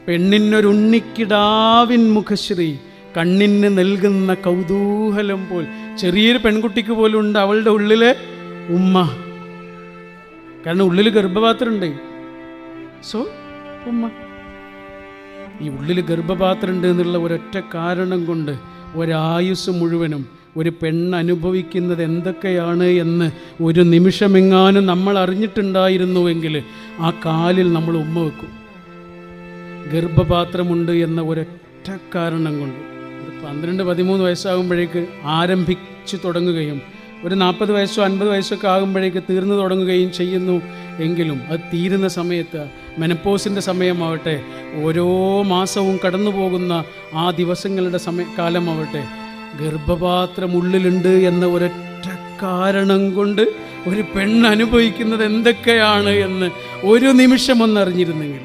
പെണ്ണിനൊരുണ്ണിക്കിടാവിൻ മുഖശ്രീ, കണ്ണിന് നൽകുന്ന കൗതൂഹലം പോൽ. ചെറിയൊരു പെൺകുട്ടിക്ക് പോലും ഉണ്ട് അവളുടെ ഉള്ളിലെ ഉമ്മ. കാരണം ഉള്ളിൽ ഗർഭപാത്രമുണ്ട്. സോ ഉമ്മ. ഈ ഉള്ളിൽ ഗർഭപാത്രമുണ്ട് എന്നുള്ള ഒരൊറ്റ കാരണം കൊണ്ട് ഒരായുസ് മുഴുവനും ഒരു പെണ്ണ് അനുഭവിക്കുന്നത് എന്തൊക്കെയാണ് എന്ന് ഒരു നിമിഷമെങ്ങാനും നമ്മൾ അറിഞ്ഞിട്ടുണ്ടായിരുന്നുവെങ്കിൽ ആ കാലിൽ നമ്മൾ ഉമ്മ വെക്കും. ഗർഭപാത്രമുണ്ട് എന്ന ഒരൊറ്റ കാരണം കൊണ്ട് 12-13 വയസ്സാകുമ്പോഴേക്ക് ആരംഭിച്ചു തുടങ്ങുകയും ഒരു 40 വയസ്സോ 50 വയസ്സൊക്കെ ആകുമ്പോഴേക്ക് തീർന്നു തുടങ്ങുകയും ചെയ്യുന്നു. എങ്കിലും അത് തീരുന്ന സമയത്ത് മെനപ്പോസിൻ്റെ സമയമാവട്ടെ, ഓരോ മാസവും കടന്നു പോകുന്ന ആ ദിവസങ്ങളുടെ കാലമാവട്ടെ, ഗർഭപാത്രം ഉള്ളിലുണ്ട് എന്ന ഒരൊറ്റ കാരണം കൊണ്ട് ഒരു പെണ്ണ് അനുഭവിക്കുന്നത് എന്തൊക്കെയാണ് എന്ന് ഒരു നിമിഷം ഒന്നറിഞ്ഞിരുന്നെങ്കിൽ